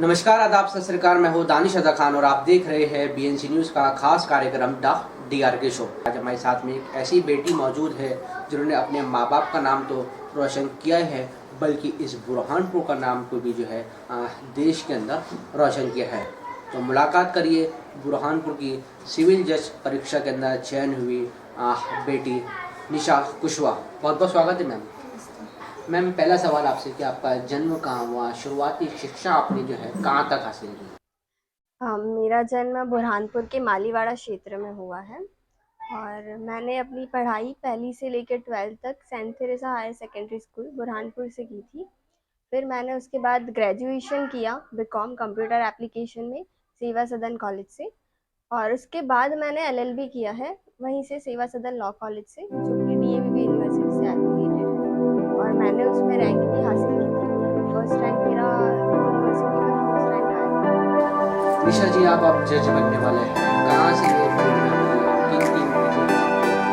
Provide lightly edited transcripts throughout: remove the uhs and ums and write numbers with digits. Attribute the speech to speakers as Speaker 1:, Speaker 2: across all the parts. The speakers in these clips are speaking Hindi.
Speaker 1: नमस्कार, आदाब, सत श्री अकाल। मैं हूँ दानिश अदा खान और आप देख रहे हैं बीएनसी न्यूज़ का खास कार्यक्रम द DRK शो। आज हमारे साथ में एक ऐसी बेटी मौजूद है जिन्होंने अपने माँ बाप का नाम तो रोशन किया है, बल्कि इस बुरहानपुर का नाम को भी जो है देश के अंदर रोशन किया है। तो मुलाकात करिए बुरहानपुर की सिविल जज परीक्षा के अंदर चयन हुई बेटी निशा कुशवाहा। बहुत बहुत स्वागत है मैम। मैम, पहला सवाल आपसे कि आपका जन्म कहाँ हुआ, शुरुआती शिक्षा आपने जो है कहाँ तक हासिल की?
Speaker 2: हाँ, मेरा जन्म बुरहानपुर के मालीवाड़ा क्षेत्र में हुआ है और मैंने अपनी पढ़ाई पहली से लेकर 12th तक Saint Theresa higher secondary school Burhanpur से की थी। फिर मैंने उसके बाद ग्रेजुएशन किया बीकॉम कंप्यूटर एप्लीकेशन में सेवा सदन कॉलेज से, और उसके बाद मैंने LLB किया है वहीं से सेवा सदन लॉ कॉलेज से, जो कि DAVV यूनिवर्सिटी से एफिलिएटेड है, और मैंने उसमें रैंक भी हासिल की थी। फर्स्ट रैंक मेरा यूनिवर्सिटी में फर्स्ट रैंक आया था।
Speaker 1: निशा जी, आप अब जज बनने वाले हैं, कहाँ से ये प्रेरणा मिली, किन किन की जज की,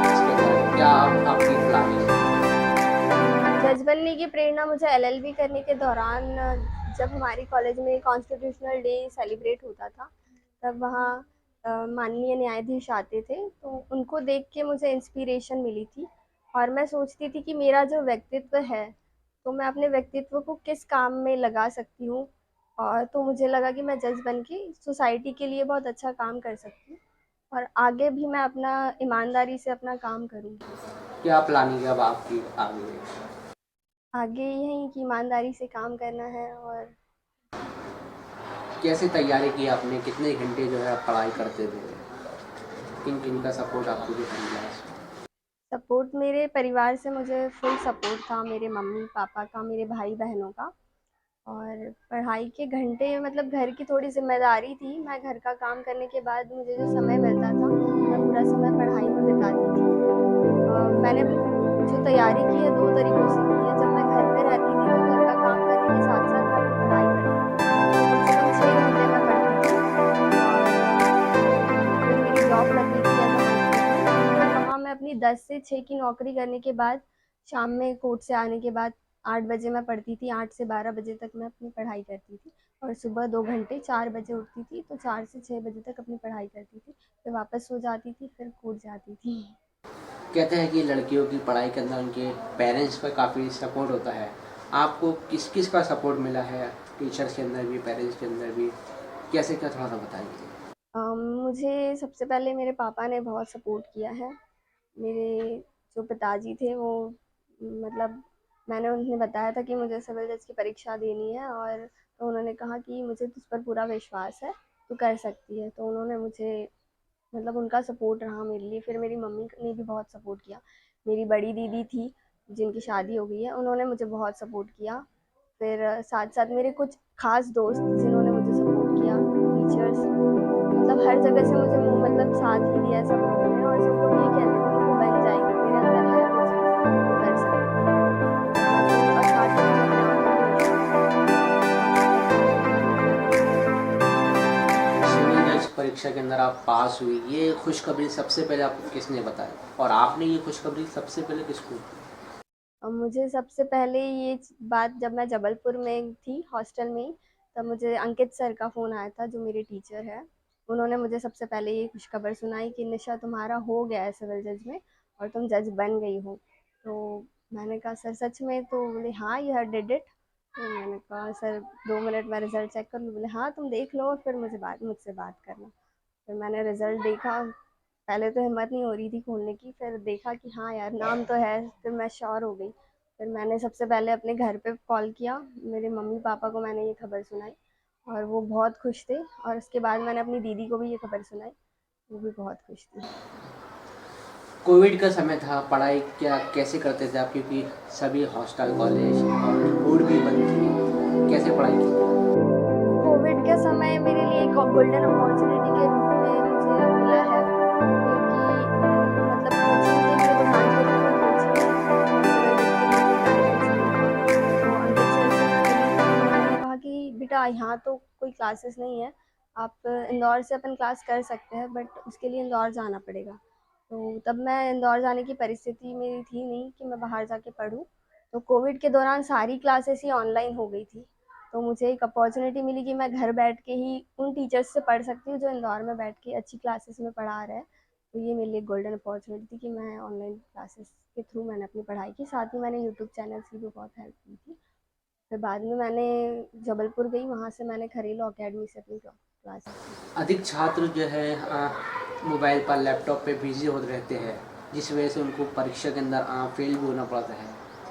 Speaker 1: इसके बाद क्या आपकी प्लानिंग है?
Speaker 2: जज बनने की प्रेरणा मुझे LLB करने के दौरान, जब हमारी कॉलेज में कॉन्स्टिट्यूशनल डे सेलिब्रेट होता था, तब वहाँ माननीय न्यायाधीश आते थे, तो उनको देख के मुझे इंस्पिरेशन मिली थी। और मैं सोचती थी कि मेरा जो व्यक्तित्व है, तो मैं अपने व्यक्तित्व को किस काम में लगा सकती हूँ, और तो मुझे लगा कि मैं जज बन के सोसाइटी के लिए बहुत अच्छा काम कर सकती हूँ, और आगे भी मैं अपना ईमानदारी से अपना काम करूँ।
Speaker 1: क्या प्लानिंग है अब आपकी आगे?
Speaker 2: आगे यही कि ईमानदारी से काम करना है। और
Speaker 1: कैसे तैयारी की आपने, कितने घंटे जो है आप पढ़ाई करते थे, किन किन का सपोर्ट आपको जो है मिला इसमें?
Speaker 2: सपोर्ट मेरे परिवार से मुझे फुल सपोर्ट था, मेरे मम्मी पापा का, मेरे भाई बहनों का। और पढ़ाई के घंटे, मतलब घर की थोड़ी जिम्मेदारी थी, मैं घर का काम करने के बाद मुझे जो समय मिलता था, मैं पूरा समय पढ़ाई में बिताती थी। मैंने जो तैयारी की है दो तरीकों से की है। जब मैं घर पे रहती थी तो घर का काम करने के साथ साथ मैं अपनी पढ़ाई करती थी, तो कम से कम 6 घंटे मैं पढ़ती थी। और फिर मेरी जॉब लगी थी एज अ मंथली में, तो वहाँ मैं अपनी 10 से 6 की नौकरी करने के बाद, शाम में कोर्ट से आने के बाद 8 बजे मैं पढ़ती थी, 8 से 12 बजे तक मैं अपनी पढ़ाई करती थी। और सुबह 2 घंटे, 4 बजे उठती थी, तो 4 से 6 बजे तक अपनी पढ़ाई करती थी, फिर वापस सो जाती थी, फिर कोर्ट जाती थी।
Speaker 1: कहते हैं कि लड़कियों की पढ़ाई के अंदर उनके पेरेंट्स का काफ़ी सपोर्ट होता है। आपको किस किस का सपोर्ट मिला है, टीचर्स के अंदर भी, पेरेंट्स के अंदर भी? कैसे, क्या थोड़ा सा बताइए।
Speaker 2: मुझे सबसे पहले मेरे पापा ने बहुत सपोर्ट किया है। मेरे जो पिताजी थे वो, मतलब मैंने उन्हें बताया था कि मुझे सिविल जज की परीक्षा देनी है, और तो उन्होंने कहा कि मुझे तुझ पर पूरा विश्वास है, तू कर सकती है। तो उन्होंने मुझे, मतलब उनका सपोर्ट रहा मेरे लिए। फिर मेरी मम्मी ने भी बहुत सपोर्ट किया। मेरी बड़ी दीदी थी जिनकी शादी हो गई है, उन्होंने मुझे बहुत सपोर्ट किया। फिर साथ साथ मेरे कुछ खास दोस्त जिन्होंने मुझे सपोर्ट किया, टीचर्स, मतलब हर जगह से मुझे मतलब साथ ही दिया सब लोगों ने, और सब लोग ये कहते थे कि तू बन जाएगी, तेरे अंदर है वो चीज़, तू कर सकती है। वहाँ से, और साथ ही मुझे अपने आप पर भी विश्वास था कि मैं सब कर सकती हूँ।
Speaker 1: सिविल जज परीक्षा के अंदर आप पास हुई, ये खुशखबरी सबसे पहले आपको किसने बताई, और आपने ये खुशखबरी सबसे पहले किसको दी?
Speaker 2: और मुझे सबसे पहले ये बात, जब मैं जबलपुर में थी हॉस्टल में, तब मुझे अंकित सर का फ़ोन आया था, जो मेरे टीचर है। उन्होंने मुझे सबसे पहले ये खुशखबर सुनाई कि निशा, तुम्हारा हो गया है सिविल जज में, और तुम जज बन गई हो। तो मैंने कहा सर सच में? तो बोले हाँ, यू हैव डिड इट। तो मैंने कहा सर 2 मिनट मैं रिजल्ट चेक कर लूँ? बोले हाँ, तुम देख लो और फिर मुझसे बात करना। फिर मैंने रिजल्ट देखा। पहले तो हिम्मत नहीं हो रही थी खोलने की, फिर देखा कि हाँ यार, नाम तो है, फिर मैं श्योर हो गई। फिर मैंने सबसे पहले अपने घर पे कॉल किया, मेरे मम्मी पापा को मैंने ये खबर सुनाई, और वो बहुत खुश थे। और उसके बाद मैंने अपनी दीदी को भी ये खबर सुनाई, वो भी बहुत खुश थी।
Speaker 1: कोविड का समय था, पढ़ाई क्या कैसे करते थे आप, क्योंकि सभी हॉस्टल, कॉलेज और बोर्ड भी बंद थी, कैसे पढ़ाई की?
Speaker 2: कोविड का समय मेरे लिए एक गोल्डन अपॉर्चुनिटी के रूप में मुझे मिला है, क्योंकि मतलब कोचिंग के लिए बुरहानपुर में कोई कोचिंग नहीं थी, सिविल जज के लिए कोई गाइडेंस नहीं था। तो अंकित सर से मैं मिली थी, तो उन्होंने कहा कि बेटा यहाँ तो कोई क्लासेस नहीं है, आप इंदौर से अपन क्लास कर सकते हैं, बट उसके लिए इंदौर जाना पड़ेगा। तो तब मैं इंदौर जाने की परिस्थिति मेरी थी नहीं कि मैं बाहर जाके पढूँ। तो कोविड के दौरान सारी क्लासेस ही ऑनलाइन हो गई थी। तो मुझे एक अपॉर्चुनिटी मिली कि मैं घर बैठ के ही उन टीचर्स से पढ़ सकती हूँ जो इंदौर में बैठ के अच्छी क्लासेस में पढ़ा रहे हैं। तो ये मेरे लिए गोल्डन अपॉर्चुनिटी थी कि मैं ऑनलाइन क्लासेस के थ्रू मैंने अपनी पढ़ाई की, साथ ही मैंने यूट्यूब चैनल्स की भी बहुत हेल्प की थी। फिर बाद में मैंने जबलपुर गई, वहाँ से मैंने खरीलो अकेडमी से अपनी क्लासेस की।
Speaker 1: अधिक छात्र जो है मोबाइल पर लैपटॉप पे बिजी होते रहते हैं, जिस वजह से उनको परीक्षा के अंदर फेल भी होना पड़ता है।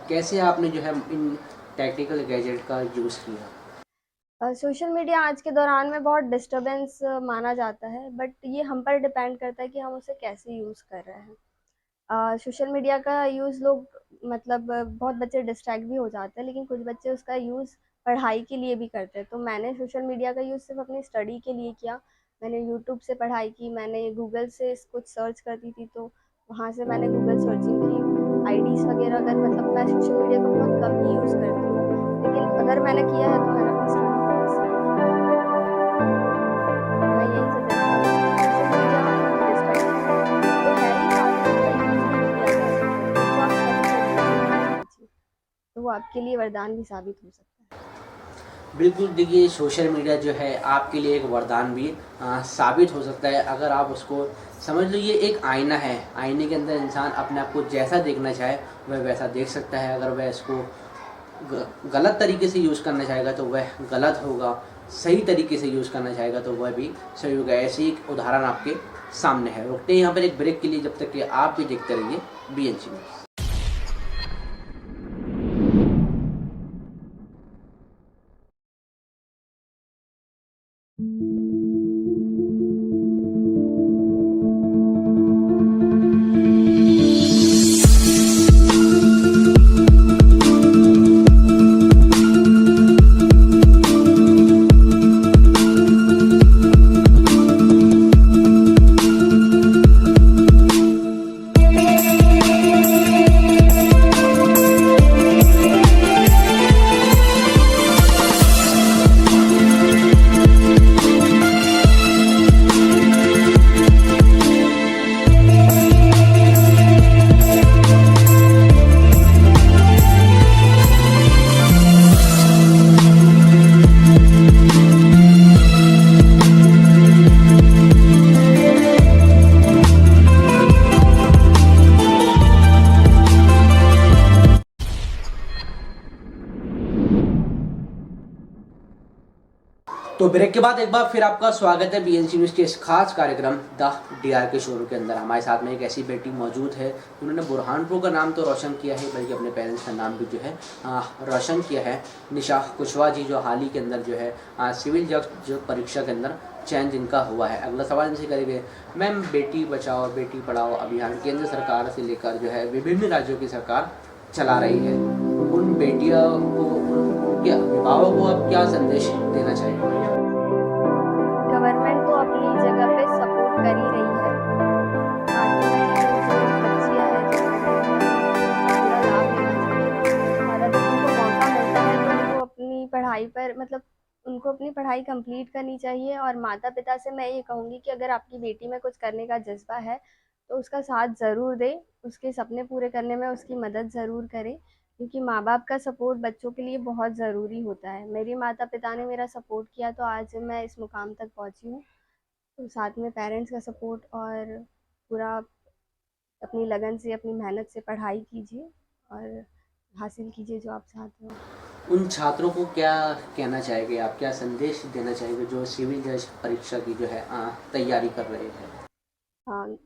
Speaker 1: कैसे आपने जो है इन टेक्निकल गैजेट का यूज़ किया?
Speaker 2: सोशल मीडिया आज के दौरान में बहुत डिस्टरबेंस माना जाता है, बट ये हम पर डिपेंड करता है कि हम उसे कैसे यूज़ कर रहे हैं। सोशल मीडिया का यूज़ लोग मतलब बहुत बच्चे डिस्ट्रैक्ट भी हो जाते हैं, लेकिन कुछ बच्चे उसका यूज़ पढ़ाई के लिए भी करते हैं। तो मैंने सोशल मीडिया का यूज़ सिर्फ अपनी स्टडी के लिए किया। मैंने यूट्यूब से पढ़ाई की, मैंने गूगल से कुछ सर्च करती थी तो वहाँ से मैंने गूगल सर्चिंग की, आईडीज़ वगैरह। अगर मतलब मैं सोशल मीडिया को बहुत कम ही यूज़ करती हूँ, लेकिन अगर मैंने किया है तो मैंने अपनी स्टडी पर्पज़ से ही किया है। मैं यही सजेस्ट करूँगी कि सोशल मीडिया डिस्ट्रैक्शन तो है ही, साथ में उसका यूज़ भी किया जा सकता है। तो आप सही तरीके से यूज़ कीजिए, तो वो आपके लिए वरदान भी साबित हो सकता है।
Speaker 1: बिल्कुल, देखिए सोशल मीडिया जो है आपके लिए एक वरदान भी साबित हो सकता है, अगर आप उसको समझ लो ये एक आईना है। आईने के अंदर इंसान अपने आप को जैसा देखना चाहे वह वैसा देख सकता है। अगर वह इसको गलत तरीके से यूज़ करना चाहेगा तो वह गलत होगा, सही तरीके से यूज़ करना चाहेगा तो वह भी सही होगा। ऐसे ही एक उदाहरण आपके सामने है। रुकते हैं यहाँ पर एक ब्रेक के लिए, जब तक कि आप भी देखते रहिए बीएनसी न्यूज़। तो ब्रेक के बाद एक बार फिर आपका स्वागत है बीएनसी न्यूज़ के इस खास कार्यक्रम द डीआर के शोरूम के अंदर। हमारे साथ में एक ऐसी बेटी मौजूद है जिन्होंने बुरहानपुर का नाम तो रोशन किया है, बल्कि अपने पेरेंट्स का नाम भी जो है रोशन किया है। निशा कुशवाहा जी, जो हाल ही के अंदर जो है सिविल जज जो परीक्षा के अंदर चयन जिनका हुआ है। अगला सवाल इनसे करेंगे, मैम बेटी बचाओ बेटी पढ़ाओ अभियान केंद्र सरकार से लेकर जो है विभिन्न राज्यों की सरकार चला रही है। उन बेटियों को, उनके अभिभावकों को आप क्या संदेश देना चाहेंगे?
Speaker 2: गवर्नमेंट तो अपनी जगह पे सपोर्ट कर ही रही है, साथ में जो बच्चियाँ हैं, जो बहनें हैं, उनको पूरा लाभ लेना चाहिए। और अगर उनको मौका मिलता है तो उनको अपनी पढ़ाई पर मतलब उनको अपनी पढ़ाई कंप्लीट करनी चाहिए। और माता-पिता से मैं ये कहूँगी कि अगर आपकी बेटी में कुछ करने का जज़्बा है, तो उसका साथ ज़रूर दें, उसके सपने पूरे करने में उसकी मदद ज़रूर करें, क्योंकि माँ-बाप का सपोर्ट बच्चों के लिए बहुत ज़रूरी होता है। मेरे माता-पिता ने मेरा सपोर्ट किया तो आज मैं इस मुकाम तक पहुँची हूँ। तो साथ में पेरेंट्स का सपोर्ट और पूरा अपनी लगन से, अपनी मेहनत से पढ़ाई कीजिए और हासिल कीजिए जो आप चाहते हो।
Speaker 1: उन छात्रों को क्या कहना चाहेंगे आप, क्या संदेश देना चाहेंगे जो सिविल जज परीक्षा की जो है तैयारी कर रहे हैं?
Speaker 2: हाँ,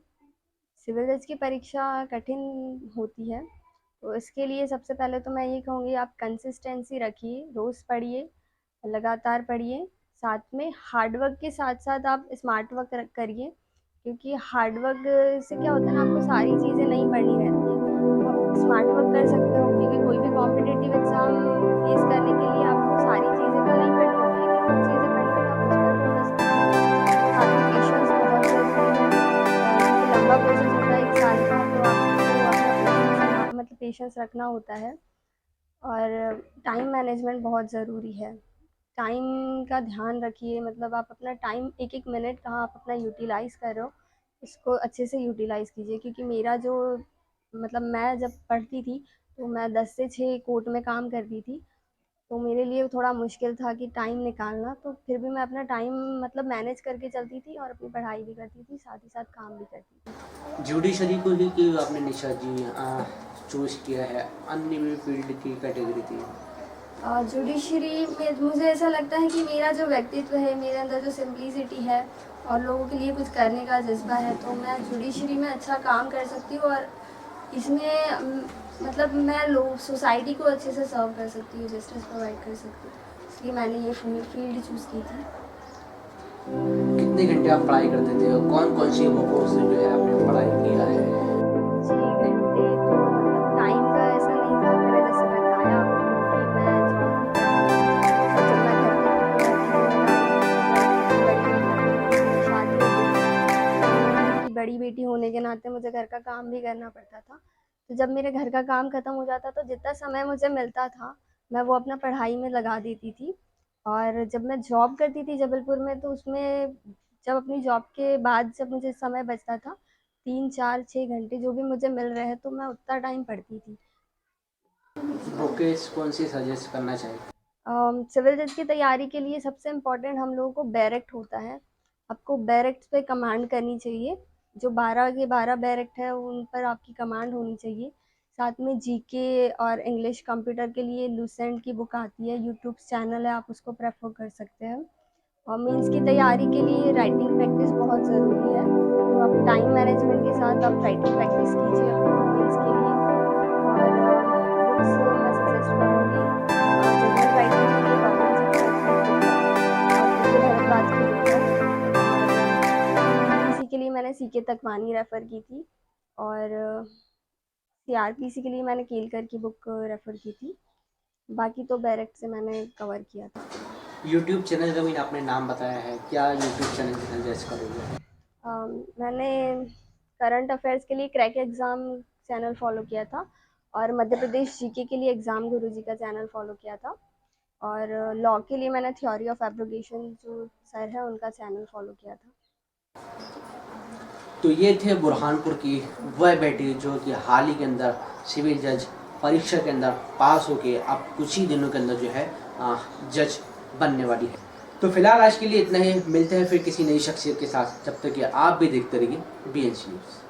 Speaker 2: सिविल जज की परीक्षा कठिन होती है, तो इसके लिए सबसे पहले तो मैं ये कहूँगी आप कंसिस्टेंसी रखिए, रोज़ पढ़िए, लगातार पढ़िए, साथ में हार्ड वर्क के साथ-साथ आप स्मार्ट वर्क करिए, क्योंकि हार्ड वर्क से क्या होता है ना, आपको सारी चीज़ें नहीं पढ़नी रहती हैं। आप स्मार्ट वर्क कर सकते हो, क्योंकि कोई भी कॉम्पिटिटिव एग्ज़ाम फेस करने के लिए आपको सारी चीज़ें तो नहीं पढ़नी होती, लेकिन कुछ चीज़ें पढ़नी होती है, आप उस पर फोकस कीजिए। साथ में पेशेंस बहुत ज़रूरी है, क्योंकि लंबा प्रोसेस होता है 1 साल का, तो आपको अपना पेशेंस रखना होता है। और टाइम मैनेजमेंट बहुत ज़रूरी है। टाइम का ध्यान रखिए, मतलब आप अपना टाइम एक-एक मिनट कहाँ आप अपना यूटिलाइज़ कर रहे हो, इसको अच्छे से यूटिलाइज़ कीजिए। क्योंकि मेरा जो मतलब मैं जब पढ़ती थी, तो मैं 10 से 6 कोर्ट में काम करती थी। तो मेरे लिए थोड़ा मुश्किल था कि टाइम निकालना, तो फिर भी मैं अपना टाइम मतलब मैनेज करके चलती थी और अपनी पढ़ाई भी करती थी, साथ ही साथ काम भी करती थी।
Speaker 1: जुडिशरी को ही कि आपने निशा जी चूज़ किया है, अन्य फील्ड की कैटेगरी थी?
Speaker 2: जुडिशरी में मुझे ऐसा लगता है कि मेरा जो व्यक्तित्व है, मेरे अंदर जो सिंप्लिसिटी है और लोगों के लिए कुछ करने का जज्बा है, तो मैं जुडिशरी में अच्छा काम कर सकती हूँ और इसमें मतलब मैं लोग सोसाइटी को अच्छे से सर्व कर सकती हूँ, जस्टिस प्रोवाइड कर सकती हूँ, इसलिए मैंने ये फील्ड चूज़ की थी।
Speaker 1: कितने घंटे आप पढ़ाई करते थे और कौन कौन सी बुकों से जो है आपने पढ़ाई किया है?
Speaker 2: 6 घंटे तो मतलब टाइम का ऐसा नहीं था, मैंने जैसे बताया आपको कि मैं जॉब भी करती हूँ और जब मैं घर पे थी तो घर की ज़िम्मेदारियों के बाद बड़ी मतलब मेरी शादी हो गई, तो घर की बड़ी बेटी होने के नाते मुझे घर का काम भी करना पड़ता था। तो जब मेरे घर का काम ख़त्म हो जाता तो जितना समय मुझे मिलता था, मैं वो अपना पढ़ाई में लगा देती थी। और जब मैं जॉब करती थी जबलपुर में तो उसमें जब अपनी जॉब के बाद जब मुझे समय बचता था 3, 4, 6 घंटे जो भी मुझे मिल रहे हैं तो मैं उतना टाइम पढ़ती थी।
Speaker 1: बुकें कौन सी सजेस्ट करना चाहिए?
Speaker 2: सिविल जज की तैयारी के लिए सबसे इम्पोर्टेंट हम लोगों को बैरेक्ट होता है। आपको बैरेक्ट्स पे कमांड करनी चाहिए। जो 12 के 12 बैरेक्ट है उन पर आपकी कमांड होनी चाहिए। साथ में जीके और इंग्लिश कंप्यूटर के लिए लूसेंट की बुक आती है, यूट्यूब चैनल है, आप उसको प्रेफर कर सकते हैं। और मेंस की तैयारी के लिए राइटिंग प्रैक्टिस बहुत ज़रूरी है, तो आप टाइम मैनेजमेंट के साथ आप राइटिंग प्रैक्टिस कीजिए अपने मेंस के लिए। और बुक्स मैं सजेस्ट करूँगी जनरल राइटिंग के लिए रॉबिन्सन क्रुसो की बुक है और पीके भारद्वाज की बुक है। और यूपीपीसी के लिए मैंने सीके तकवानी रेफ़र की थी और सीआरपीसी के लिए मैंने केलकर की बुक रेफ़र की थी। बाकी तो बैरेक्ट से मैंने कवर किया था।
Speaker 1: यूट्यूब चैनल का भी आपने नाम बताया है, क्या यूट्यूब चैनल सजेस्ट करोगे?
Speaker 2: मैंने करंट अफेयर्स के लिए क्रैक एग्ज़ाम चैनल फॉलो किया था और मध्य प्रदेश जीके के लिए एग्ज़ाम गुरुजी का चैनल फॉलो किया था और लॉ के लिए मैंने थ्योरी ऑफ एब्रोगेशन जो सर है उनका चैनल फॉलो किया था।
Speaker 1: तो ये थे बुरहानपुर की वह बेटी जो कि हाल ही के अंदर सिविल जज परीक्षा के अंदर पास होके अब कुछ ही दिनों के अंदर जो है जज बनने वाली है। तो फिलहाल आज के लिए इतना ही, मिलते हैं फिर किसी नई शख्सियत के साथ, जब तक कि आप भी देखते रहिए BNC न्यूज़।